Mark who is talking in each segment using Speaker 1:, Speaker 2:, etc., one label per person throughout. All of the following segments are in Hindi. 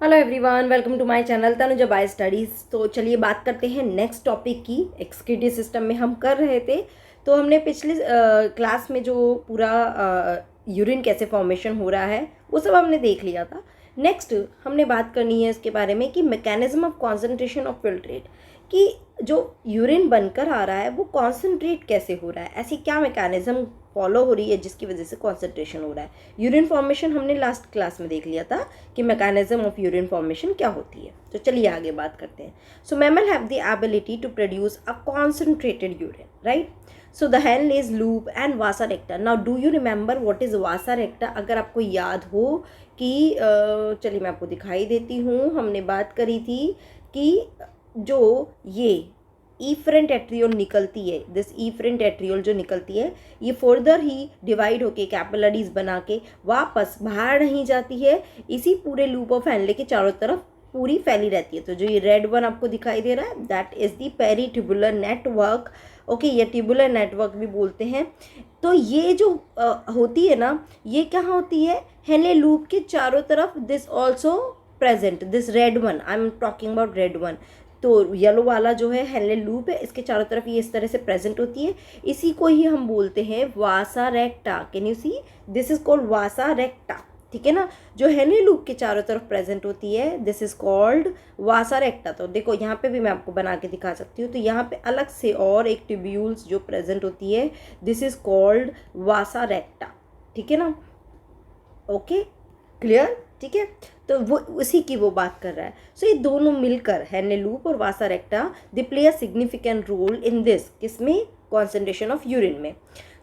Speaker 1: Hello everyone, welcome to my channel Tanuja by studies. तो चलिए बात करते हैं नेक्स्ट टॉपिक की। एक्सक्रीटरी सिस्टम में हम कर रहे थे, तो हमने पिछले क्लास में जो पूरा यूरिन कैसे फॉर्मेशन हो रहा है वो सब हमने देख लिया था। नेक्स्ट हमने बात करनी है इसके बारे में कि mechanism of concentration of filtrate, कि जो यूरिन बनकर आ रहा है वो कॉन्सेंट्रेट कैसे हो रहा है, ऐसी क्या मैकेनिज्म फॉलो हो रही है जिसकी वजह से कॉन्सेंट्रेशन हो रहा है। यूरिन फॉर्मेशन हमने लास्ट क्लास में देख लिया था कि मैकेनिज्म ऑफ यूरिन फॉर्मेशन क्या होती है। तो चलिए आगे बात करते हैं। So mammal have the ability to produce a concentrated urine, right. So the Henle's loop and vasa recta. Now do you remember what is vasa recta? अगर आपको याद हो कि चलिए मैं आपको दिखाई देती हूँ। हमने बात करी थी कि जो ये ईफरेंट एट्रियोल निकलती है, दिस ईफरेंट एट्रियोल जो निकलती है, ये फर्दर ही डिवाइड होके कैपिलरीज बना के वापस बाहर नहीं जाती है, इसी पूरे लूप ऑफ हेनले के चारों तरफ पूरी फैली रहती है। तो जो ये रेड वन आपको दिखाई दे रहा है, that is the peritubular network. Okay, ये ट्यूबुलर नेटवर्क भी बोलते हैं। तो ये जो होती है ना, ये क्या होती है? हेनले लूप के चारों तरफ this also present, this red one, I am talking about red one. तो येलो वाला जो है हेनले लूप है, इसके चारों तरफ ये इस तरह से प्रेजेंट होती है। इसी को ही हम बोलते हैं vasa recta. Can you see, this is called vasa recta, ठीक है ना। जो हेनले लूप के चारों तरफ प्रेजेंट होती है, दिस इज कॉल्ड वासा रेक्टा। तो देखो यहाँ पे भी मैं आपको बना के दिखा सकती हूँ। तो यहाँ पे अलग से और एक ट्यूब्यूल्स जो प्रेजेंट होती है, this is called vasa recta, ठीक है ना। ओके, क्लियर, ठीक है। तो वो उसी की वो बात कर रहा है। सो ये दोनों मिलकर, हेनले लूप और vasa recta, they play a significant role in this, किसमें? कॉन्सेंट्रेशन ऑफ यूरिन में।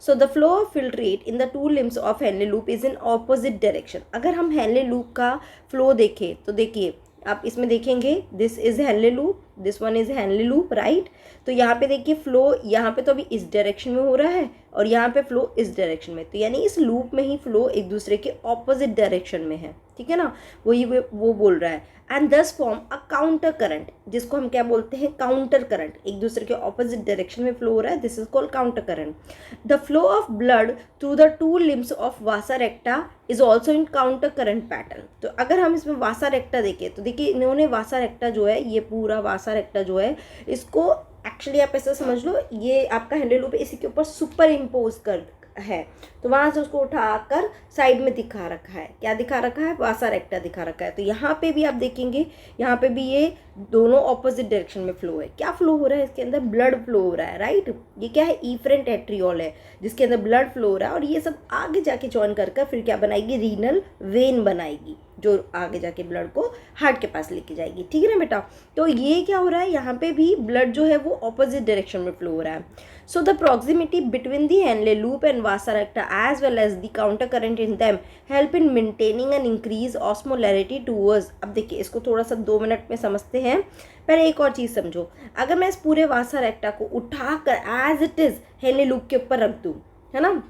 Speaker 1: So the flow of filtrate in the two limbs of Henle loop is in opposite direction. अगर हम हेनले लूप का फ्लो देखें तो देखिए आप इसमें देखेंगे, this is Henle loop, this one is Henle loop, right. तो यहाँ पे देखिए फ्लो, यहाँ पे तो अभी इस डायरेक्शन में हो रहा है और यहाँ पे फ्लो इस डायरेक्शन में। तो यानी इस लूप में ही फ्लो एक दूसरे के ऑपोजिट डायरेक्शन में है, ठीक है ना। वही वो बोल रहा है। एंड दस फॉर्म अ काउंटर करंट, जिसको हम क्या बोलते हैं? Counter current. एक दूसरे के ऑपोजिट डायरेक्शन में फ्लो हो रहा है, this is called counter current. The flow of blood through the two limbs of Vasa रेक्टा is also in counter current pattern. तो अगर हम इसमें वासा रेक्टा देखें तो देखिए इन्होंने वासा रेक्टा जो है, ये पूरा वासा रेक्टा जो है, इसको एक्चुअली आप ऐसा समझ लो, ये आपका हैंडल लूप इसी के ऊपर सुपर इम्पोज कर है। तो वहाँ से उसको उठाकर साइड में दिखा रखा है। क्या दिखा रखा है? वासा रेक्टा दिखा रखा है। तो यहाँ पे भी आप देखेंगे, यहाँ पे भी ये दोनों ऑपोजिट डायरेक्शन में फ्लो है। क्या फ्लो हो रहा है? इसके अंदर ब्लड फ्लो हो रहा है, राइट। ये क्या है? ईफरेंट एट्रियोल है जिसके अंदर ब्लड फ्लो हो रहा है, और ये सब आगे जाके जॉइन कर फिर क्या बनाएगी? रीनल वेन बनाएगी, जो आगे जाके ब्लड को हार्ट के पास लेके जाएगी, ठीक है ना बेटा। तो ये क्या हो रहा है? यहाँ पे भी ब्लड जो है वो ऑपोजिट डायरेक्शन में फ्लो हो रहा है। So the proximity between the Henle loop and vasa recta as well as the counter current in them help in maintaining and increase osmolarity towards. अब देखिए इसको थोड़ा सा 2 मिनट में समझते हैं। पहले एक और चीज़ समझो, अगर मैं इस पूरे वासा रेक्टा को उठाकर as it is Henle loop के ऊपर रख दूँ, है ना,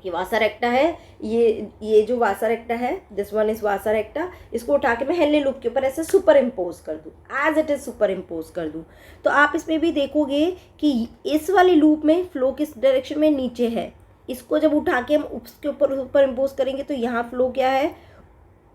Speaker 1: ये वासा रेक्टा है, ये जो वासा रेक्टा है, दिस वन इज वासा रेक्टा, इसको उठा के मैं हेनले लूप के ऊपर ऐसे सुपर इम्पोज कर दूँ, as it is superimpose कर दूँ, तो आप इसमें भी देखोगे कि इस वाले लूप में फ्लो किस डायरेक्शन में? नीचे है। इसको जब उठा के हम उसके ऊपर सुपर इम्पोज करेंगे तो यहाँ फ्लो क्या है?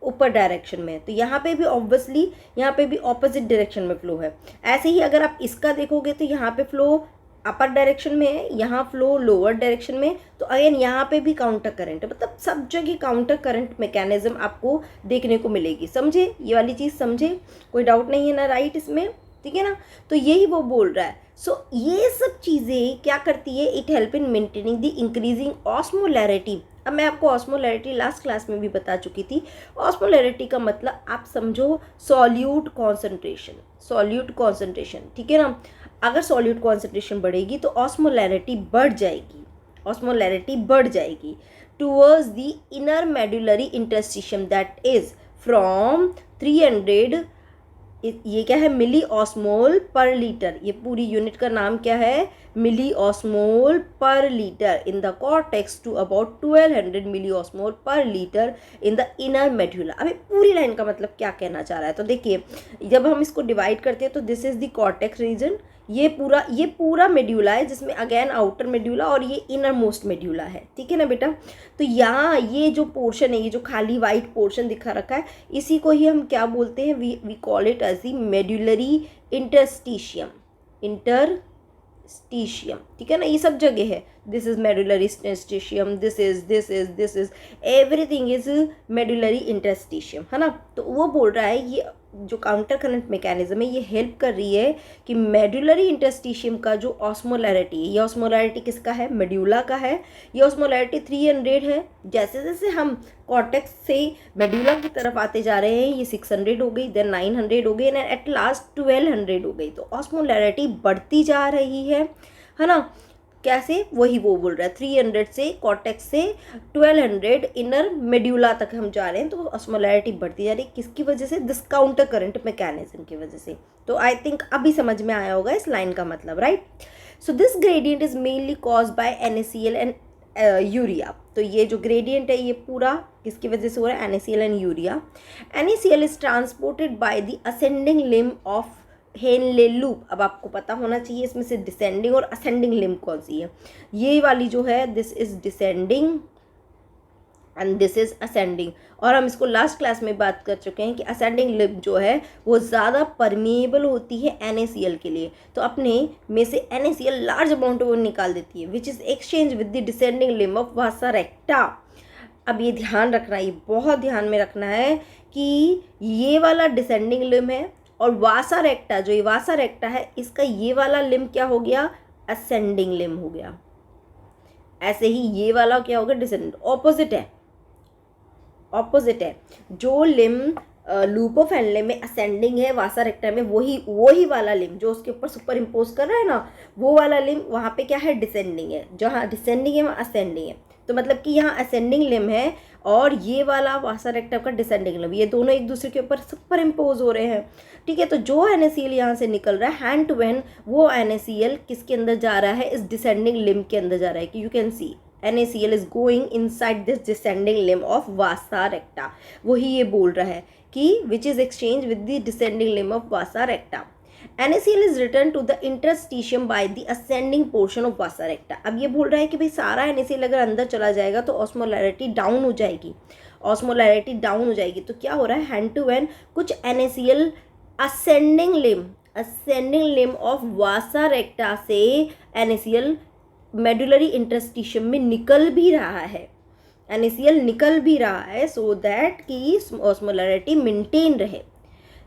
Speaker 1: ऊपर डायरेक्शन में। तो यहाँ पे भी ऑब्वियसली यहाँ पे भी ऑपोजिट डायरेक्शन में फ्लो है। ऐसे ही अगर आप इसका देखोगे तो यहाँ पे फ्लो अपर डायरेक्शन में है, यहाँ फ्लो लोअर डायरेक्शन में। तो अगेन यहाँ पे भी काउंटर करंट है, मतलब सब जगह काउंटर करंट मैकेनिज्म आपको देखने को मिलेगी। समझे? ये वाली चीज़ समझे? कोई डाउट नहीं है ना, राइट इसमें, ठीक है ना। तो यही वो बोल रहा है। सो ये सब चीज़ें क्या करती है? It help in maintaining the increasing osmolarity. अब मैं आपको ऑस्मोलैरिटी लास्ट क्लास में भी बता चुकी थी। ऑस्मोलैरिटी का मतलब आप समझो सॉल्यूट कॉन्सेंट्रेशन, सॉल्यूट कॉन्सेंट्रेशन, ठीक है ना। अगर सॉल्यूट कॉन्सेंट्रेशन बढ़ेगी तो ऑस्मोलैरिटी बढ़ जाएगी, ऑस्मोलैरिटी बढ़ जाएगी towards the inner medullary interstitium, that is from 300, ये क्या है? Milli osmole per litre. ये पूरी यूनिट का नाम क्या है? Milli osmole per litre in the cortex to about 1200 milli osmole per litre in the inner medulla. अभी पूरी लाइन का मतलब क्या कहना चाह रहा है? तो देखिए जब हम इसको डिवाइड करते हैं तो this is the cortex region, ये पूरा मेड्यूला है, जिसमें अगेन आउटर मेड्यूला और ये इनर मोस्ट मेड्यूला है, ठीक है ना बेटा। तो यहाँ ये जो पोर्शन है, ये जो खाली वाइट पोर्शन दिखा रखा है, इसी को ही हम क्या बोलते हैं, we call it as the medullary interstitium. Interstitium, ठीक है ना, ये सब जगह है। This is medullary interstitium, this is everything is medullary interstitium, है ना। तो वो बोल रहा है ये जो काउंटर करंट मैकेनिज्म है, ये हेल्प कर रही है कि मेडुलरी इंटरस्टिशियम का जो ऑस्मोलैरिटी है, ये ऑस्मोलैरिटी किसका है, मेड्यूला का है। ये ऑस्मोलैरिटी 300 है। जैसे जैसे हम कॉर्टेक्स से मेड्यूला की तरफ आते जा रहे हैं, ये 600 हो गई, देन 900 हो गई, एंड एट लास्ट 1200 हो गई। तो ऑस्मोलैरिटी बढ़ती जा रही है ना। कैसे, वही वो बोल रहा है, 300 से कॉर्टेक्स से 1200 इनर मेड्यूला तक हम जा रहे हैं। तो ऑस्मोलैरिटी बढ़ती जा रही है, किसकी वजह से, दिस काउंटर करंट मैकेनिज्म की वजह से। तो आई थिंक अभी समझ में आया होगा इस लाइन का मतलब, right. So this gradient is mainly cause by NaCl and urea. तो ये जो ग्रेडियंट है ये पूरा किसकी वजह से हो रहा है, NaCl and urea. NaCl is transported by the ascending limb of Henle loop. अब आपको पता होना चाहिए इसमें से डिसेंडिंग और असेंडिंग लिम्ब कौन सी है। ये वाली जो है this is descending and this is ascending. और हम इसको लास्ट क्लास में बात कर चुके हैं कि असेंडिंग लिम्ब जो है वो ज़्यादा परमिएबल होती है NaCl के लिए। तो अपने में से NaCl लार्ज अमाउंट वो निकाल देती है, which is exchange with the descending limb of वासा रेक्टा। अब ये ध्यान रखना, ये बहुत ध्यान में रखना है कि ये वाला डिसेंडिंग लिम्ब है और वासा रेक्टा, जो ये वासा रेक्टा है, इसका ये वाला लिम्ब क्या हो गया, असेंडिंग लिम्ब हो गया। ऐसे ही ये वाला क्या होगा, डिसेंडिंग। ऑपोजिट है। जो लिम्ब लूप ऑफ हेनले में असेंडिंग है, वासा रेक्टा में वही वाला लिम्ब जो उसके ऊपर सुपर इम्पोज कर रहा है ना, वो वाला लिम्ब वहाँ पे क्या है, डिसेंडिंग है। जहाँ डिसेंडिंग है वहाँ असेंडिंग है। तो मतलब कि यहाँ असेंडिंग लिम्ब है और ये वाला वासा रेक्टा का डिसेंडिंग लिम्ब, ये दोनों एक दूसरे के ऊपर सुपर इम्पोज हो रहे हैं, ठीक है। तो जो NaCl यहाँ से निकल रहा है हैंड टू हैंड, वो NaCl किसके अंदर जा रहा है, इस डिसेंडिंग लिम्ब के अंदर जा रहा है। कि you can see NaCl is going inside this descending limb of वासा रेक्टा। वही ये बोल रहा है कि which is exchange with the descending limb of Vasa रेक्टा। NaCl is returned to the interstitium by the ascending portion of vasa recta। अब ये बोल रहा है कि भाई सारा NaCl अगर अंदर चला जाएगा तो ऑस्मोलैरिटी डाउन हो जाएगी, तो क्या हो रहा है, हैंड टू हैंड कुछ NaCl असेंडिंग लिम्ब ऑफ वासा रेक्टा से NaCl मेडुलरी इंटरस्टिशियम में निकल भी रहा है, NaCl निकल भी रहा है, सो दैट कि ऑस्मोलैरिटी मेंटेन रहे।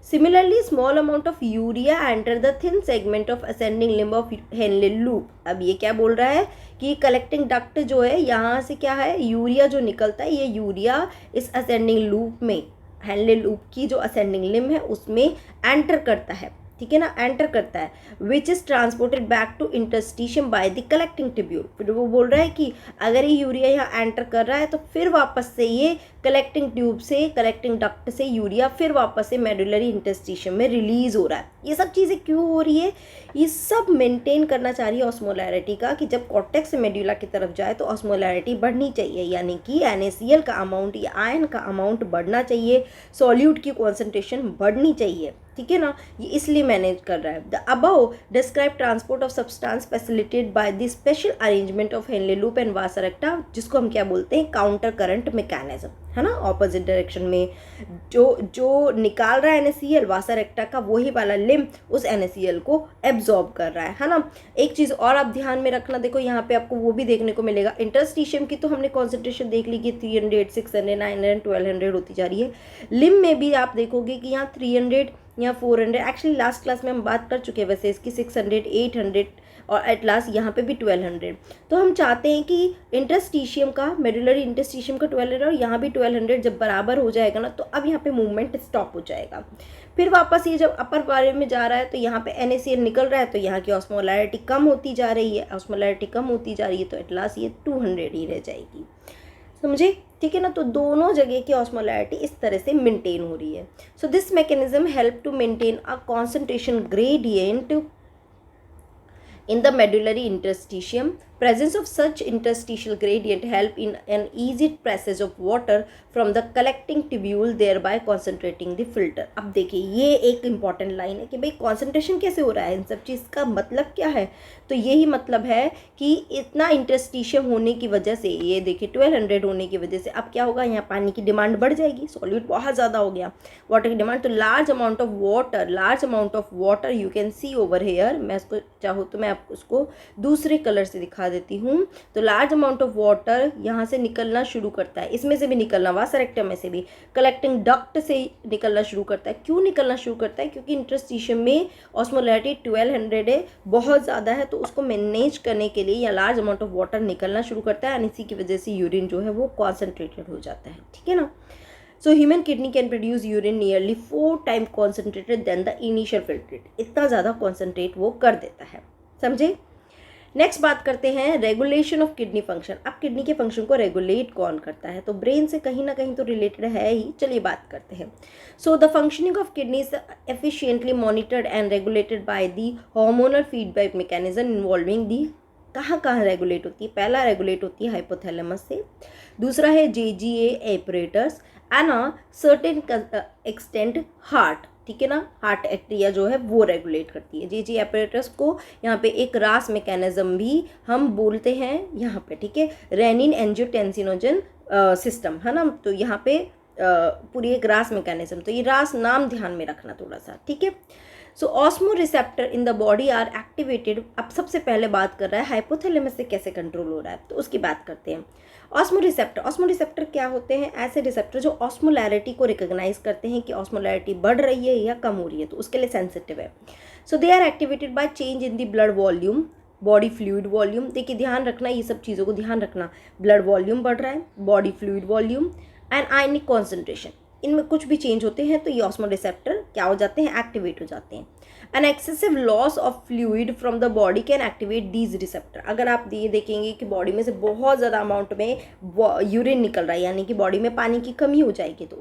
Speaker 1: Similarly, small amount of urea enter the thin segment of ascending limb of Henle loop। अब ये क्या बोल रहा है कि कलेक्टिंग डक्ट जो है, यहाँ से क्या है, यूरिया जो निकलता है, ये यूरिया इस असेंडिंग लूप में, हेनले लूप की जो असेंडिंग लिम्ब है उसमें एंटर करता है, ठीक है ना, एंटर करता है, which is transported back to interstitium by the collecting tubule. फिर वो बोल रहा है कि अगर ये यूरिया यहाँ एंटर कर रहा है तो फिर वापस से ये कलेक्टिंग ट्यूब से, कलेक्टिंग डक्ट से यूरिया फिर वापस से मेडुलरी इंटरस्टिशियम में रिलीज हो रहा है। ये सब चीज़ें क्यों हो रही है, ये सब मेंटेन करना चाह रही है ऑस्मोलैरिटी का, कि जब कॉर्टेक्स से मेड्यूला की तरफ जाए तो ऑस्मोलैरिटी बढ़नी चाहिए, यानी कि NaCl का अमाउंट या आयन का अमाउंट बढ़ना चाहिए, सॉल्यूट की कॉन्सेंट्रेशन बढ़नी चाहिए, ठीक है ना। ये इसलिए मैनेज कर रहा है। The above describe transport of substance facilitated by the special arrangement of Henle loop and vasa रेक्टा, जिसको हम क्या बोलते हैं, काउंटर करंट मैकेनिज्म, है ना। ऑपोजिट डायरेक्शन में जो निकाल रहा है NaCl वासा रेक्टा का, वही वाला लिम्ब उस NaCl को एब्जॉर्ब कर रहा है ना। एक चीज़ और आप ध्यान में रखना, देखो यहाँ पे आपको वो भी देखने को मिलेगा, इंटरस्टिशियम की तो हमने कॉन्सेंट्रेशन देख ली कि 300, 600, 900, 1200 होती जा रही है। लिम्ब में भी आप देखोगे कि यहाँ 300 या 400, एक्चुअली लास्ट क्लास में हम बात कर चुके हैं वैसे इसकी, 600, 800 और एट लास्ट यहाँ पे भी 1200। तो हम चाहते हैं कि इंटरस्टिशियम का, मेडुलरी इंटरस्टिशियम का 1200 और यहाँ भी 1200 जब बराबर हो जाएगा ना, तो अब यहाँ पे मूवमेंट स्टॉप हो जाएगा। फिर वापस ये जब अपर बारे में जा रहा है तो यहाँ पे NaCl निकल रहा है, तो यहाँ की ऑस्मोलैरिटी कम होती जा रही है, तो एट लास्ट ये 200 ही रह जाएगी, समझे, ठीक है ना। तो दोनों जगह की ऑस्मोलैरिटी इस तरह से मेंटेन हो रही है। So this mechanism help to maintain a concentration gradient in the medullary interstitium Presence of such interstitial gradient help in an easy passage of water from the collecting tubule, thereby concentrating the filter. अब देखिए ये एक इम्पॉर्टेंट लाइन है कि भाई कॉन्सेंट्रेशन कैसे हो रहा है, इन सब चीज़ का मतलब क्या है। तो यही मतलब है कि इतना इंटरस्टिशियम होने की वजह से, ये देखिए 1200 होने की वजह से अब क्या होगा, यहाँ पानी की डिमांड बढ़ जाएगी, सॉल्यूट बहुत ज़्यादा हो गया, वाटर की डिमांड। तो large amount of water you can see over here. मैं इसको चाहूँ तो मैं आपको उसको दूसरे कलर से दिखा देती हूँ। तो लार्ज अमाउंट ऑफ वाटर यहाँ से निकलना शुरू करता है, इसमें से भी निकलना, वासरेक्टम में से भी, कलेक्टिंग डक्ट से निकलना शुरू करता है। क्यों निकलना शुरू करता है? क्योंकि इंटरस्टिशियम में ऑस्मोलैरिटी 1200 है, बहुत ज़्यादा है, तो उसको मैनेज करने के लिए या लार्ज अमाउंट ऑफ वाटर निकलना शुरू करता है, और इसी की वजह से यूरिन जो है वो कॉन्सेंट्रेटेड हो जाता है, ठीक है ना। So human kidney can produce urine nearly 4 time concentrated then the initial filtrate. इतना ज़्यादा कॉन्सेंट्रेट वो कर देता है, समझे। नेक्स्ट बात करते हैं रेगुलेशन ऑफ किडनी फंक्शन। अब किडनी के फंक्शन को रेगुलेट कौन करता है? तो ब्रेन से कहीं ना कहीं तो रिलेटेड है ही, चलिए बात करते हैं। So the functioning of kidney is efficiently monitored and regulated by the hormonal feedback mechanism involving the, कहाँ रेगुलेट होती है? पहला रेगुलेट होती है हाइपोथैलेमस से, दूसरा है JGA apparatus and a certain extent heart, ठीक है ना। हार्ट एट्रिया जो है वो रेगुलेट करती है। JGA एपरेटस को यहाँ पे एक रास मैकेनिज्म भी हम बोलते हैं यहाँ पे, ठीक है, रेनिन एंजियोटेंसिनोजन सिस्टम, है ना। तो यहाँ पे पूरी एक रास मैकेनिज्म, तो ये रास नाम ध्यान में रखना थोड़ा सा, ठीक है। So osmoreceptor in the body are activated. अब सबसे पहले बात कर रहा है हाइपोथैलेमस से कैसे कंट्रोल हो रहा है, तो उसकी बात करते हैं। ऑस्मो रिसेप्टर क्या होते हैं? ऐसे रिसेप्टर जो ऑस्मोलैरिटी को रिकॉग्नाइज करते हैं कि ऑस्मोलैरिटी बढ़ रही है या कम हो रही है, तो उसके लिए सेंसिटिव है। So they are activated by change in the blood volume, body fluid volume. देखिए ध्यान रखना, ये सब चीज़ों को ध्यान रखना, ब्लड वॉल्यूम बढ़ रहा है, body fluid volume and ionic concentration, इनमें कुछ भी चेंज होते हैं तो ये ऑस्मो रिसेप्टर क्या हो जाते हैं? एक्टिवेट हो जाते हैं। An excessive loss of fluid from the body can activate these receptor. अगर आप ये देखेंगे कि बॉडी में से बहुत ज़्यादा अमाउंट में यूरिन निकल रहा है, यानी कि बॉडी में पानी की कमी हो जाएगी, तो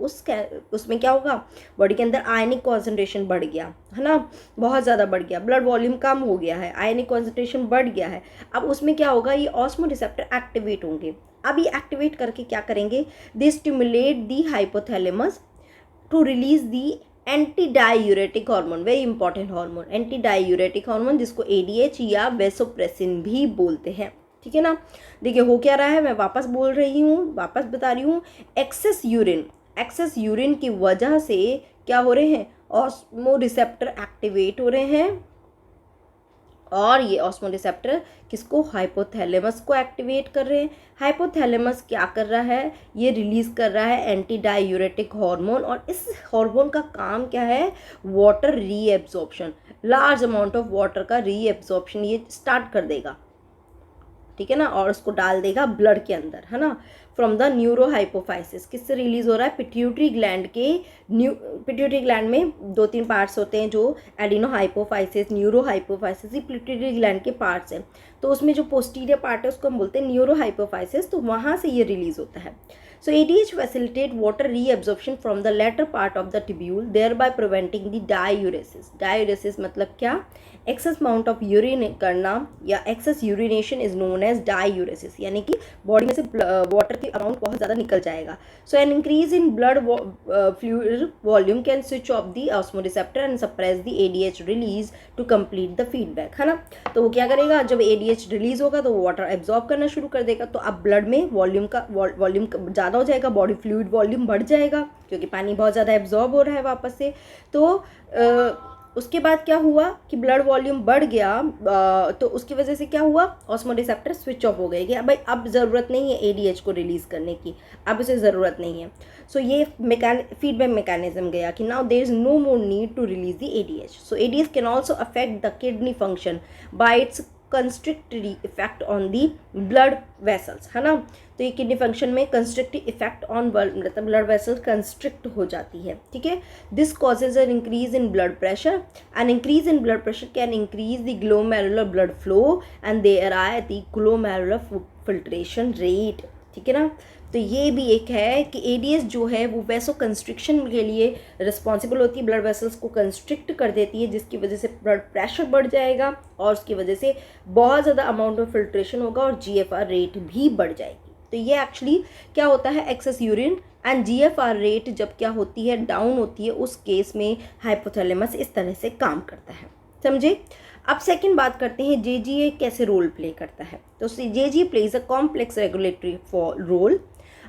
Speaker 1: उसमें क्या होगा? बॉडी के अंदर आयनिक कॉन्सेंट्रेशन बढ़ गया है ना, बहुत ज़्यादा बढ़ गया, ब्लड वॉल्यूम कम हो गया है, आयनिक कॉन्सेंट्रेशन बढ़ गया है। अब उसमें क्या होगा? ये ऑस्मो रिसेप्टर एक्टिवेट होंगे। अब ये एक्टिवेट करके क्या करेंगे? They stimulate the hypothalamus to release the anti diuretic hormone, very important hormone, anti diuretic hormone, जिसको ADH या वेसोप्रेसिन भी बोलते हैं, ठीक है ना। देखिए हो क्या रहा है, मैं वापस बोल रही हूँ, वापस बता रही हूँ, एक्सेस यूरिन की वजह से क्या हो रहे हैं? ऑस्मो रिसेप्टर एक्टिवेट हो रहे हैं, और ये ऑस्मो रिसेप्टर किसको? हाइपोथैलेमस को एक्टिवेट कर रहे हैं। हाइपोथैलेमस क्या कर रहा है? ये रिलीज कर रहा है एंटी डायूरेटिक हार्मोन, और इस हार्मोन का काम क्या है? Water reabsorption, large amount of water का रीएब्जॉर्प्शन ये स्टार्ट कर देगा, ठीक है ना, और उसको डाल देगा ब्लड के अंदर, है ना। फ्रॉम द न्यूरोहाइपोफाइसिस, किससे रिलीज हो रहा है? पिट्यूटरी ग्लैंड के पिट्यूटरी ग्लैंड में 2-3 पार्ट्स होते हैं, जो एडिनोहाइपोफाइसिस, न्यूरोहाइपोफाइसिस, ये पिट्यूटरी ग्लैंड के पार्ट्स हैं। तो उसमें जो पोस्टीरियर पार्ट है उसको हम बोलते हैं न्यूरोहाइपोफाइसिस, तो वहाँ से ये रिलीज होता है। So ADH facilitate water reabsorption from the latter part of the tubule, thereby preventing the diuresis. Diuresis मतलब क्या? Excess amount of urine करना या excess urination is known as diuresis, यानी कि बॉडी में से वाटर की अमाउंट बहुत ज़्यादा निकल जाएगा। So an increase in blood fluid volume can switch off the osmoreceptor and suppress the ADH release to complete the feedback, है ना। तो वो क्या करेगा? जब ADH रिलीज होगा तो वाटर एब्जॉर्ब करना शुरू कर देगा, तो अब ब्लड में वॉल्यूम ज़्यादा हो जाएगा, बॉडी फ्लूइड वॉल्यूम बढ़ जाएगा, क्योंकि पानी बहुत ज़्यादा एब्जॉर्ब हो रहा है वापस से। तो उसके बाद क्या हुआ कि ब्लड वॉल्यूम बढ़ गया, तो उसकी वजह से क्या हुआ? ऑस्मो रिसेप्टर स्विच ऑफ हो गए कि भाई अब ज़रूरत नहीं है ADH को रिलीज़ करने की, अब उसे ज़रूरत नहीं है। सो ये फीडबैक मैकेनिज्म गया कि now there is no more need to release the ADH। So ADH can also affect the kidney function by its constrictory effect on the blood vessels, है ना। तो ये किडनी फंक्शन में कंस्ट्रिक्टिव इफेक्ट ऑन मतलब ब्लड वेसल कंस्ट्रिक्ट हो जाती है, ठीक है। This causes an increase in blood pressure, an increase in blood pressure can increase the glomerular blood flow and there are the glomerular filtration rate, ठीक है ना। तो ये भी एक है कि एडीएस जो है वो वैसो कंस्ट्रिक्शन के लिए रिस्पॉन्सिबल होती है, ब्लड वेसल्स को कंस्ट्रिक्ट कर देती है, जिसकी वजह से ब्लड प्रेशर बढ़ जाएगा और उसकी वजह से बहुत ज़्यादा अमाउंट ऑफ फिल्ट्रेशन होगा और जीएफआर रेट भी बढ़ जाएगी। तो ये एक्चुअली क्या होता है, excess urine and GFR rate जब क्या होती है, डाउन होती है, उस केस में हाइपोथैलेमस इस तरह से काम करता है। समझे। अब सेकंड बात करते हैं जेजीए कैसे रोल प्ले करता है। तो JGA plays a complex regulatory role.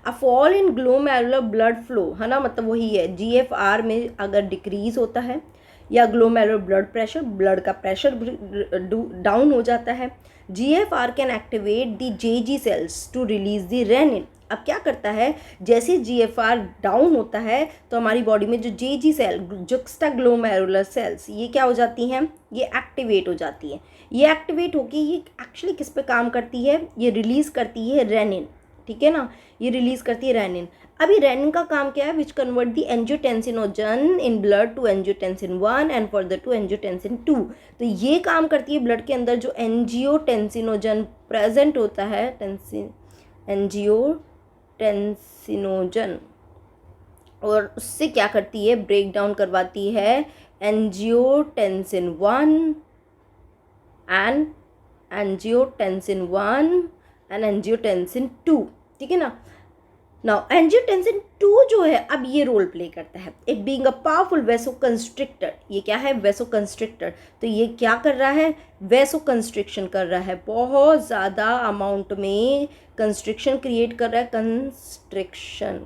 Speaker 1: A fall in glomerular blood flow, है ना, मतलब वही है, जीएफआर में अगर डिक्रीज होता है या ग्लोमेरुलर ब्लड प्रेशर, ब्लड का प्रेशर डाउन हो जाता है, GFR can activate the JG cells to release the renin. अब क्या करता है, जैसे जीएफआर डाउन होता है तो हमारी बॉडी में जो जेजी सेल, जुक्स्टाग्लोमेरुलर सेल्स, ये क्या हो जाती हैं, ये एक्टिवेट हो जाती है। ये एक्टिवेट होकर ये एक्चुअली किस पे काम करती है, ये रिलीज़ करती है रेनिन, ठीक है ना, ये रिलीज़ करती है रेनिन। अभी रेनिन का काम क्या है, which convert the angiotensinogen in blood to angiotensin 1 and further to angiotensin 2। तो ये काम करती है ब्लड के अंदर जो एंजियोटेंसिनोजन प्रेजेंट होता है, एंजियोटेंसिनोजन, और उससे क्या करती है, ब्रेक डाउन करवाती है angiotensin 1 and angiotensin 1 and angiotensin 2, ठीक है ना। नाउ एंजियोटेंसिन 2 जो है, अब ये रोल प्ले करता है, it being a powerful वेसो constrictor. ये क्या है, वेसो कंस्ट्रिक्टर। तो ये क्या कर रहा है, वेसो कंस्ट्रिक्शन कर रहा है, बहुत ज़्यादा अमाउंट में कंस्ट्रिक्शन क्रिएट कर रहा है। कंस्ट्रिक्शन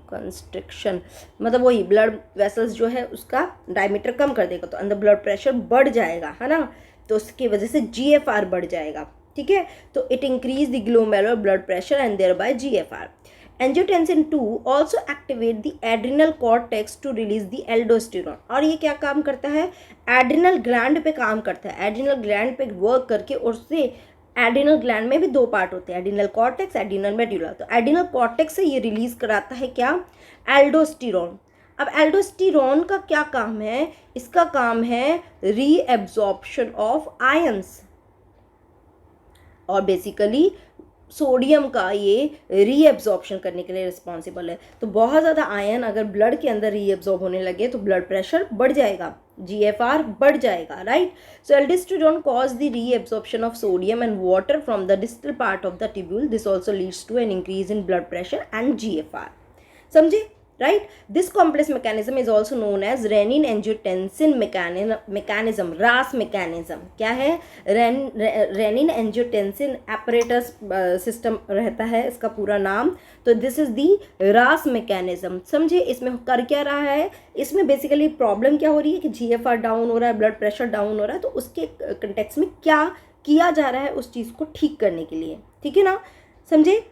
Speaker 1: मतलब वही ब्लड वेसल्स जो है उसका डायमीटर कम कर देगा, तो अंदर ब्लड प्रेशर बढ़ जाएगा, है ना, तो उसकी वजह से जीएफआर बढ़ जाएगा, ठीक है। तो it increase the glomerular blood pressure and thereby GFR. Angiotensin 2 also activate the adrenal cortex to release the aldosterone. और ये क्या काम करता है, एड्रिनल ग्लैंड पे काम करता है, एड्रिनल ग्लैंड पे वर्क करके, और उससे एड्रिनल ग्लैंड में भी दो पार्ट होते हैं, एड्रिनल कॉर्टेक्स, एड्रिनल मेडुला। तो एड्रिनल कॉर्टेक्स से ये रिलीज कराता है क्या, एल्डोस्टेरॉन। अब एल्डोस्टेरॉन का क्या काम है, इसका काम है रीएब्जॉर्प्शन ऑफ आयंस, और बेसिकली सोडियम का ये रीएब्जॉर्प्शन करने के लिए रिस्पॉन्सिबल है। तो बहुत ज़्यादा आयन अगर ब्लड के अंदर रीएब्जॉर्ब होने लगे तो ब्लड प्रेशर बढ़ जाएगा, जीएफआर बढ़ जाएगा, right. So aldosterone cause the reabsorption of sodium and water from the distal part of the tubule. This also leads to an increase in blood pressure and GFR. समझे, right. This complex mechanism is also known as renin angiotensin mechanism, RAS mechanism. क्या है, रेनिन एंजियोटेंसिन एपरेटस सिस्टम रहता है इसका पूरा नाम। तो दिस इज दी रास मैकेनिज्म। समझे, इसमें कर क्या रहा है, इसमें बेसिकली प्रॉब्लम क्या हो रही है कि जीएफआर डाउन हो रहा है, ब्लड प्रेशर डाउन हो रहा है, तो उसके कंटेक्स्ट में क्या किया जा रहा है उस चीज़ को ठीक करने के लिए, ठीक है ना। समझे,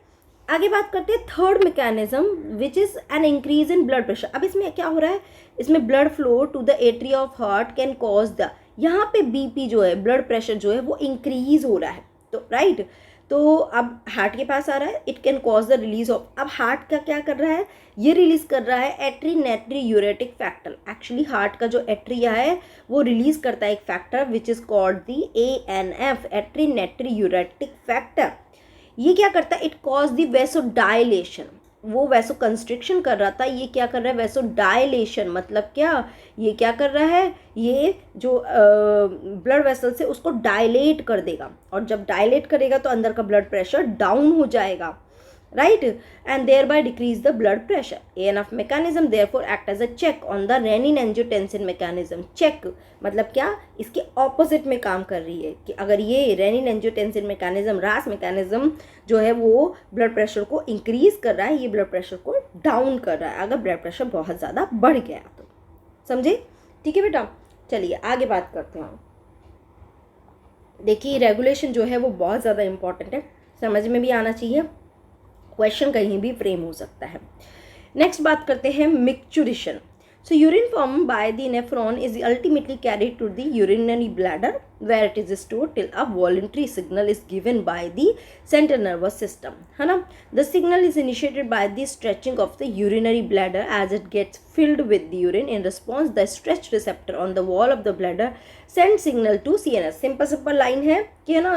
Speaker 1: आगे बात करते हैं third mechanism which is an increase in blood pressure. अब इसमें क्या हो रहा है, इसमें blood flow to the atria of heart can cause the, यहाँ पे बीपी जो है, ब्लड प्रेशर जो है वो इंक्रीज हो रहा है, तो राइट। तो अब हार्ट के पास आ रहा है, it can cause the release of, अब हार्ट का क्या कर रहा है, ये रिलीज कर रहा है atrial natriuretic factor. Actually heart का जो एट्रिया है वो रिलीज करता है एक factor which is called the ANF, atrial natriuretic factor. ये क्या करता है, it cause the vasodilation. वो वैसो कंस्ट्रिक्शन कर रहा था, ये क्या कर रहा है, वैसो डायलेशन। मतलब क्या, ये क्या कर रहा है, ये जो ब्लड वेसल से उसको डायलेट कर देगा, और जब डायलेट करेगा तो अंदर का ब्लड प्रेशर डाउन हो जाएगा, right, and thereby decrease the blood pressure. ANF mechanism therefore act as a check on the renin angiotensin mechanism. check मतलब क्या, इसके ऑपोजिट में काम कर रही है कि अगर ये rennin angiotensin mechanism, RAS mechanism जो है वो ब्लड प्रेशर को इंक्रीज कर रहा है, ये ब्लड प्रेशर को डाउन कर रहा है अगर ब्लड प्रेशर बहुत ज़्यादा बढ़ गया तो। समझे, ठीक है बेटा। चलिए आगे बात करते हैं। देखिए रेगुलेशन जो है वो बहुत ज़्यादा इंपॉर्टेंट है, समझ में भी आना चाहिए, क्वेश्चन कहीं भी फ्रेम हो सकता है। नेक्स्ट बात करते हैं micturition. So urine form by the nephron is ultimately carried to the urinary bladder where it is stored till a voluntary signal is given by the central nervous system, है ना. The signal is initiated by the stretching of the urinary bladder. As it gets filled with the urine, in response the stretch receptor on the wall of the bladder send signal to CNS. Simple line है कि है ना,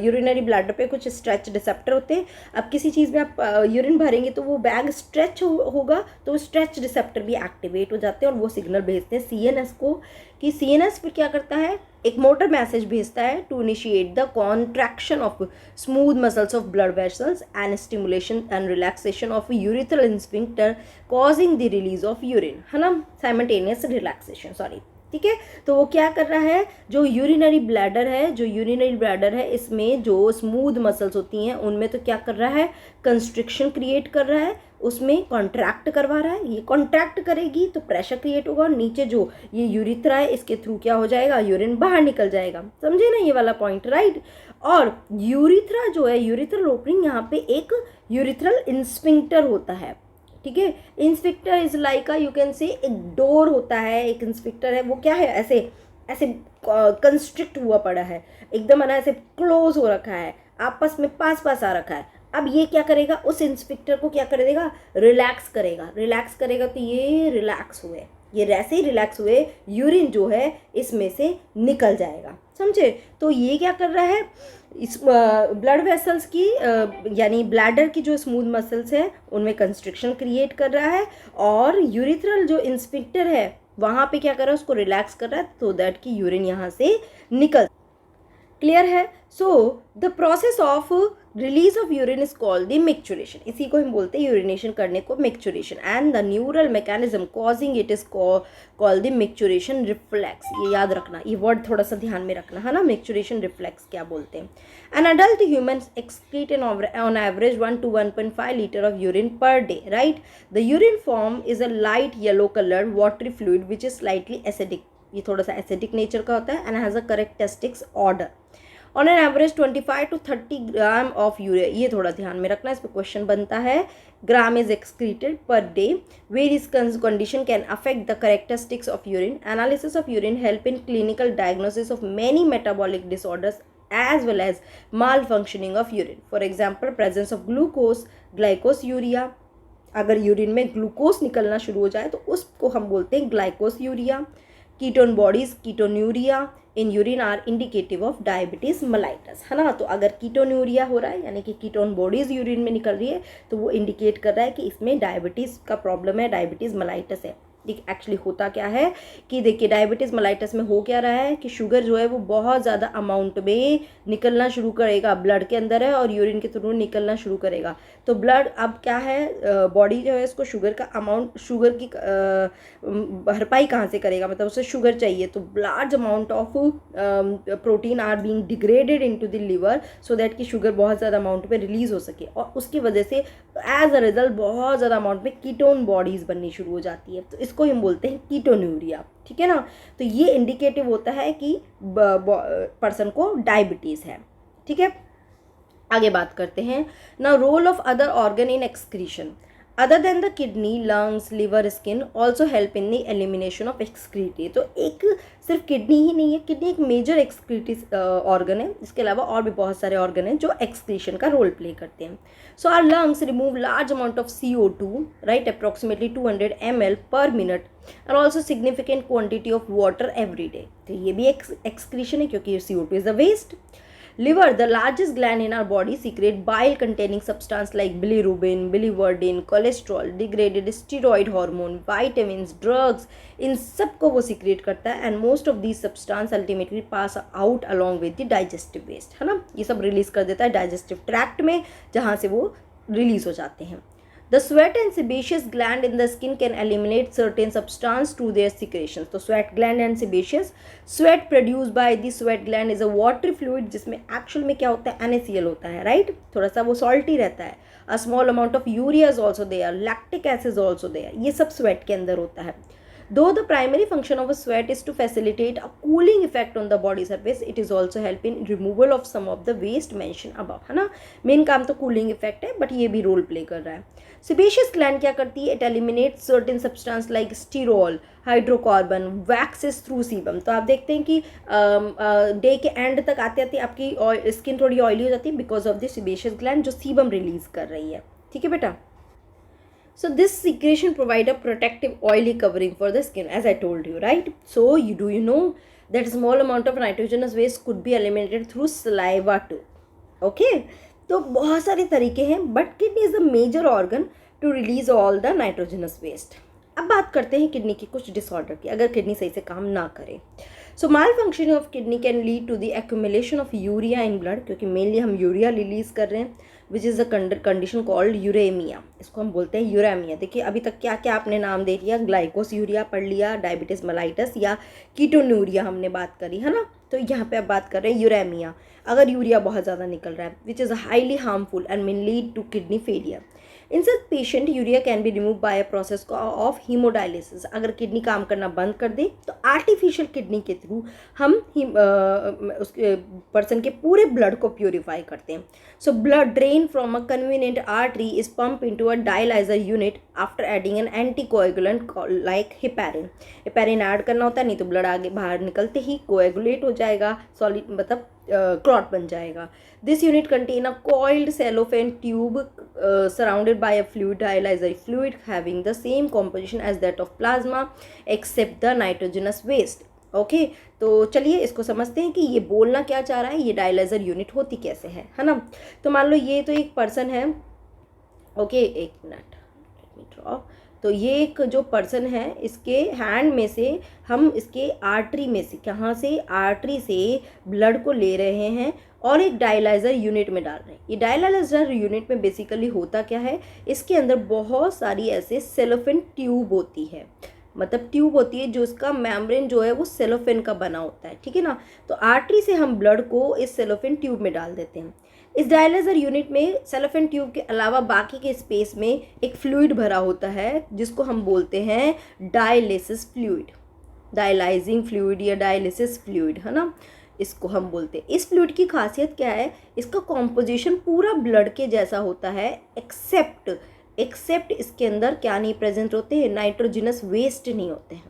Speaker 1: यूरिनरी ब्लैडर पे कुछ स्ट्रेच रिसेप्टर होते हैं. अब किसी चीज़ में आप यूरिन भरेंगे तो वो बैग स्ट्रेच होगा, तो स्ट्रेच रिसेप्टर भी एक्टिवेट हो जाते हैं और वो सिग्नल भेजते हैं CNS को, कि CNS फिर क्या करता है, एक मोटर मैसेज भेजता है to initiate the contraction of smooth muscles of blood vessels and stimulation and relaxation of urethral sphincter causing the release of urine, है ना, साइमल्टेनियस रिलैक्सेशन, सॉरी. ठीक है, तो वो क्या कर रहा है, जो यूरिनरी ब्लैडर है इसमें जो स्मूथ मसल्स होती हैं उनमें तो क्या कर रहा है, कंस्ट्रिक्शन क्रिएट कर रहा है, उसमें कॉन्ट्रैक्ट करवा रहा है. ये कॉन्ट्रैक्ट करेगी तो प्रेशर क्रिएट होगा और नीचे जो ये यूरिथ्रा है इसके थ्रू क्या हो जाएगा, यूरिन बाहर निकल जाएगा. समझे ना ये वाला पॉइंट, राइट. और यूरिथ्रा जो है, यूरिथ्रल ओपनिंग, यहाँ पे एक यूरिथ्रल इंस्फिंक्टर होता है. ठीक है, sphincter is like you can say एक डोर होता है, एक इंस्फिक्टर है, वो क्या है, ऐसे ऐसे कंस्ट्रिक्ट हुआ पड़ा है, एकदम है ना, ऐसे क्लोज हो रखा है, आपस में पास आ रखा है. अब ये क्या करेगा, उस इंस्फिक्टर को क्या कर देगा, रिलैक्स करेगा तो ये रिलैक्स हुए, ये वैसे ही रिलैक्स हुए यूरिन जो है इसमें से निकल जाएगा. समझे, तो ये क्या कर रहा है, इस ब्लड वेसल्स की यानी ब्लैडर की जो स्मूथ मसल्स हैं उनमें कंस्ट्रिक्शन क्रिएट कर रहा है और यूरिथ्रल जो इंस्फिक्टर है वहाँ पे क्या कर रहा है, उसको रिलैक्स कर रहा है तो दैट कि यूरिन यहाँ से निकल. क्लियर है. So the process of release of urine is called the micturition. इसी को हम बोलते हैं यूरिनेशन करने को micturition. And the neural mechanism causing it is called the micturition reflex. ये याद रखना, ये वर्ड थोड़ा सा ध्यान में रखना, है ना. मिक्चुरेशन रिफ्लेक्स क्या बोलते हैं. An adult human excrete on average 1 to 1.5 litre of urine per day, right. The urine form is a light yellow coloured watery fluid which is slightly acidic. ये थोड़ा सा एसिडिक नेचर का होता है and has a characteristics order. On an average 25 to 30 gram of urea. ये थोड़ा ध्यान में रखना, इस पर क्वेश्चन बनता है. Gram is excreted per day. Various condition can affect the characteristics of urine. Analysis of urine help in clinical diagnosis of many metabolic disorders as well as malfunctioning of urine. For example, presence of glucose, glycosuria. अगर यूरिन में ग्लूकोज निकलना शुरू हो जाए तो उसको हम बोलते हैं glycosuria. Ketone bodies, ketonuria in urine are indicative of diabetes mellitus, है ना. तो अगर कीटोन्यूरिया हो रहा है यानी कि कीटोन बॉडीज यूरिन में निकल रही है तो वो इंडिकेट कर रहा है कि इसमें डायबिटीज़ का प्रॉब्लम है, डायबिटीज़ मेलाइटस है. एक्चुअली होता क्या है कि देखिए डायबिटीज़ मेलाइटस में हो क्या रहा है कि शुगर जो है वो बहुत ज़्यादा अमाउंट में निकलना शुरू करेगा, ब्लड के अंदर है और यूरिन के थ्रू निकलना शुरू करेगा. तो ब्लड अब क्या है, बॉडी जो है इसको शुगर का अमाउंट, शुगर की भरपाई कहाँ से करेगा, मतलब उसे शुगर चाहिए तो large amount of protein are being degraded into the liver so that कि शुगर बहुत ज़्यादा अमाउंट में रिलीज़ हो सके और उसकी वजह से एज अ रिजल्ट बहुत ज़्यादा अमाउंट में कीटोन बॉडीज़ बननी शुरू हो जाती है. तो इसको हम बोलते हैं कीटोन्यूरिया. ठीक है ना. तो ये इंडिकेटिव होता है कि पर्सन को डायबिटीज़ है. ठीक है, आगे बात करते हैं. Now role of other organ in excretion. Other than the kidney, lungs, liver, skin also help in the elimination of excreta. तो एक सिर्फ किडनी ही नहीं है, किडनी एक मेजर एक्सक्रीटी ऑर्गन है, इसके अलावा और भी बहुत सारे ऑर्गन हैं जो एक्सक्रीशन का रोल प्ले करते हैं. So our lungs remove large amount of CO2, right, approximately 200 ml per minute and also significant quantity of water every day. तो ये भी excretion है क्योंकि CO2 is a waste. Liver, the largest gland in our body, secrete bile containing substance like bilirubin, biliverdin, cholesterol, degraded steroid hormone, vitamins, drugs. इन सब को वो secrete करता है and most of these substance ultimately pass out along with the digestive waste, है ना. ये सब रिलीज कर देता है digestive tract में जहाँ से वो रिलीज हो जाते हैं. The sweat and sebaceous gland in the skin can eliminate certain substance through their secretions. तो sweat gland and sebaceous, sweat produced by the sweat gland is a watery fluid जिसमें actual में क्या होता है, NaCl होता है, right? थोड़ा सा वो salty रहता है. A small amount of urea is also there, lactic acid is also there. ये सब sweat के अंदर होता है. Though the primary function of a sweat is to facilitate a cooling effect on the body surface, it is also help in removal of some of the waste mentioned above, है ना. मेन काम तो कूलिंग इफेक्ट है, बट ये भी रोल प्ले कर रहा है. सेबेशियस ग्लैंड क्या करती है? It eliminates certain substance like sterol, hydrocarbon, waxes through sebum. तो आप देखते हैं कि डे के एंड तक आते आते आपकी स्किन थोड़ी ऑयली हो जाती है because of the sebaceous gland जो सीबम रिलीज कर रही है. ठीक है बेटा. So this secretion provide a protective oily covering for the skin, as I told you, right? So you know that small amount of nitrogenous waste could be eliminated through saliva too. Okay? तो बहुत सारे तरीके हैं, but kidney is the major organ to release all the nitrogenous waste. अब बात करते हैं किडनी की कुछ डिसऑर्डर की, अगर किडनी सही से काम ना करे. So malfunctioning of kidney can lead to the accumulation of urea in blood, क्योंकि मेनली हम यूरिया रिलीज कर रहे हैं, which is a condition called uremia. इसको हम बोलते हैं यूरेमिया. देखिए अभी तक क्या क्या आपने नाम दे दिया, ग्लाइकोस यूरिया पढ़ लिया, डायबिटीज मेलाइटस या कीटोन्यूरिया हमने बात करी, है ना. तो यहाँ पे अब बात कर रहे हैं यूरेमिया. अगर यूरिया बहुत ज़्यादा निकल रहा है which is highly harmful and main lead to kidney failure. In such patient urea can be remove by a process of hemodialysis. अगर किडनी काम करना बंद कर दे तो आर्टिफिशियल किडनी के थ्रू हम उस पर्सन के पूरे ब्लड को प्योरीफाई करते हैं. So blood drain from a convenient artery is pump into a dialyser unit after adding N anticoagulant like heparin. Heparin add करना होता है, नहीं तो ब्लड आगे बाहर निकलते ही कोएगुलेट हो जाएगा, सॉलिड मतलब क्लॉट बन जाएगा. This unit contain a coiled cellophane tube surrounded by a fluid dialyzer fluid having the same composition as that of plasma except the nitrogenous waste. Okay तो चलिए इसको समझते हैं कि ये बोलना क्या चाह रहा है, ये डायलाइजर यूनिट होती कैसे है ना. तो मान लो ये तो एक पर्सन है. ओके एक मिनट, लेट मी ड्रॉ. तो ये एक जो पर्सन है, इसके हैंड में से हम इसके आर्टरी में से, कहाँ से, आर्टरी से ब्लड को ले रहे हैं और एक डायलाइजर यूनिट में डाल रहे हैं. ये डायलाइजर यूनिट में बेसिकली होता क्या है, इसके अंदर बहुत सारी ऐसे सेलोफेन ट्यूब होती है, मतलब ट्यूब होती है जो उसका मेम्ब्रेन जो है वो सेलोफेन का बना होता है. ठीक है ना. तो आर्टरी से हम ब्लड को इस सेलोफेन ट्यूब में डाल देते हैं. इस डायलाइजर यूनिट में सेलोफेन ट्यूब के अलावा बाकी के स्पेस में एक फ्लूइड भरा होता है जिसको हम बोलते हैं डायलिसिस फ्लूइड, डायलाइजिंग फ्लूइड या डायलिसिस फ्लूइड, है ना. इसको हम बोलते हैं. इस फ्लूइड की खासियत क्या है, इसका कॉम्पोजिशन पूरा ब्लड के जैसा होता है एक्सेप्ट इसके अंदर क्या नहीं प्रेजेंट होते हैं, नाइट्रोजनस वेस्ट नहीं होते हैं.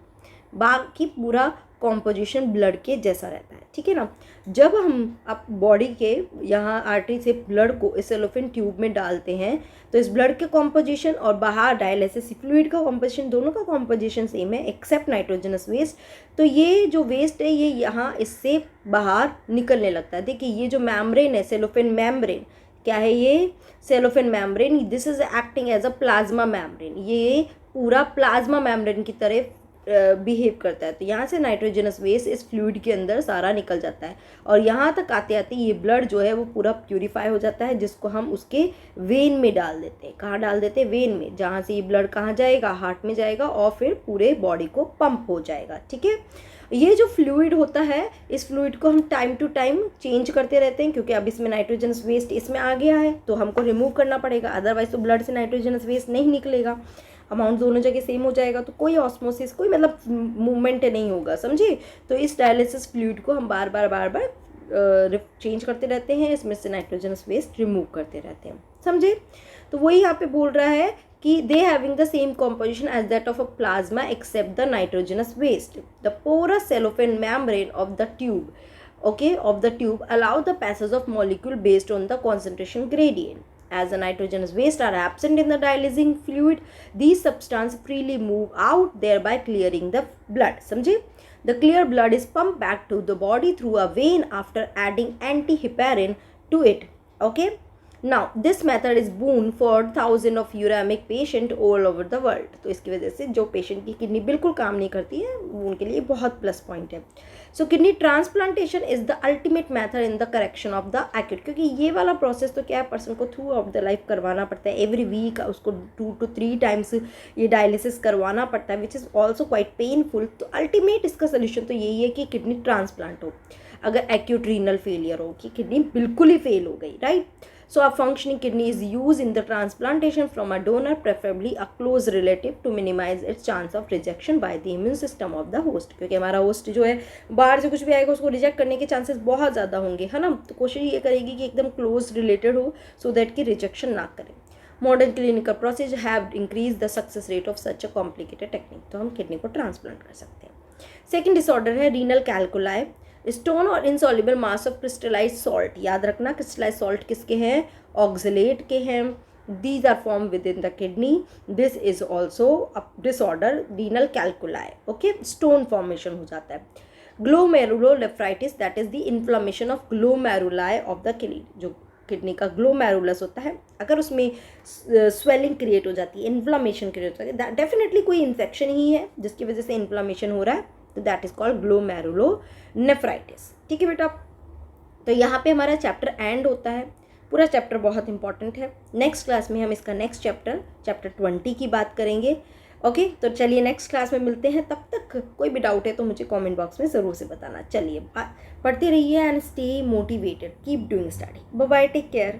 Speaker 1: बाकी पूरा कॉम्पोजिशन ब्लड के जैसा रहता है. ठीक है ना. जब हम अब बॉडी के यहाँ आर्टरी से ब्लड को इस सेलोफेन ट्यूब में डालते हैं तो इस ब्लड के कॉम्पोजिशन और बाहर डायलिसिस फ्लूइड का कॉम्पोजिशन, दोनों का कॉम्पोजिशन सेम है एक्सेप्ट नाइट्रोजनस वेस्ट. तो ये जो वेस्ट है ये यहाँ इससे बाहर निकलने लगता है. देखिए ये जो मेम्ब्रेन है, सेलोफेन मेम्ब्रेन, क्या है ये, cellophane membrane. This is acting as a plasma membrane. ये पूरा प्लाज्मा मेम्ब्रेन की तरह बिहेव करता है. तो यहाँ से नाइट्रोजनस वेस्ट इस फ्लूइड के अंदर सारा निकल जाता है और यहाँ तक आते आते ये ब्लड जो है वो पूरा प्यूरिफाई हो जाता है, जिसको हम उसके वेन में डाल देते हैं. कहाँ डाल देते हैं, वेन में, जहाँ से ये ब्लड कहाँ जाएगा, हार्ट में जाएगा और फिर पूरे बॉडी को पंप हो जाएगा. ठीक है. ये जो फ्लूइड होता है, इस फ्लूइड को हम टाइम टू टाइम चेंज करते रहते हैं, क्योंकि अब इसमें नाइट्रोजनस वेस्ट इसमें आ गया है तो हमको रिमूव करना पड़ेगा, अदरवाइज तो ब्लड से नाइट्रोजनस वेस्ट नहीं निकलेगा. अमाउंट दोनों जगह सेम हो जाएगा तो कोई ऑस्मोसिस, कोई मतलब मूवमेंट नहीं होगा, समझे. तो इस डायलिसिस फ्लूइड को हम बार बार चेंज करते रहते हैं, इसमें से नाइट्रोजनस वेस्ट रिमूव करते रहते हैं, समझे. तो वही यहाँ पे बोल रहा है कि they having the same composition as that of a plasma except the nitrogenous waste. The porous cellophane membrane of the tube, okay, of the tube allow the passage of molecule based on the concentration gradient. As the nitrogenous waste are absent in the dialysing fluid, these substances freely move out, thereby clearing the blood. समझे. The clear blood is pumped back to the body through a vein after adding antiheparin to it. Okay. Now this method is boon for thousands of uremic patient all over the world. तो इसकी वजह से जो पेशेंट की किडनी बिल्कुल काम नहीं करती है उनके लिए बहुत प्लस पॉइंट है. सो kidney transplantation is the ultimate method in the correction of the acute, क्योंकि ये वाला प्रोसेस तो क्या है, पर्सन को थ्रू आउट द लाइफ करवाना पड़ता है. एवरी वीक उसको 2 to 3 टाइम्स ये डायलिसिस करवाना पड़ता है, which is also quite painful. तो अल्टीमेट इसका सोल्यूशन तो यही है कि किडनी ट्रांसप्लांट हो, अगर एक्यूट रीनल फेलियर हो, कि किडनी बिल्कुल ही फेल हो गई, right. So a functioning kidney is used in the transplantation from a donor, preferably a close relative, to minimize its chance of rejection by the immune system of the host. क्योंकि हमारा होस्ट जो है बाहर से कुछ भी आएगा उसको रिजेक्ट करने के चांसेस बहुत ज़्यादा होंगे, है ना, तो कोशिश ये करेगी कि एकदम क्लोज रिलेटेड हो सो दैट कि रिजेक्शन ना करे. Modern clinical procedure have increase the success rate of such a complicated technique. तो हम किडनी को ट्रांसप्लांट कर सकते हैं. सेकेंड डिसऑर्डर है रीनल कैलकुलाई, स्टोन और insoluble mass of crystallize salt. याद रखना क्रिस्टलाइज सॉल्ट किसके हैं, ऑक्सलेट के हैं. These are formed within the kidney. This is also a disorder, renal calculi. Okay, stone formation हो जाता है. Glomerulonephritis, that is the inflammation of glomeruli of the kidney. जो किडनी का ग्लोमेरुलस होता है, अगर उसमें स्वेलिंग क्रिएट हो जाती है, इन्फ्लामेशन क्रिएट हो जाती है, डेफिनेटली कोई इन्फेक्शन ही है जिसकी वजह से इन्फ्लामेशन हो रहा है, तो दैट इज कॉल्ड ग्लोमेरुलोनेफ्राइटिस. ठीक है बेटा, तो यहाँ पे हमारा चैप्टर एंड होता है. पूरा चैप्टर बहुत इंपॉर्टेंट है. नेक्स्ट क्लास में हम इसका नेक्स्ट चैप्टर 20 की बात करेंगे. ओके, तो चलिए नेक्स्ट क्लास में मिलते हैं. तब तक कोई भी डाउट है तो मुझे कमेंट बॉक्स में ज़रूर से बताना. चलिए पढ़ते रहिए and stay motivated, keep doing study. Bye bye, take care.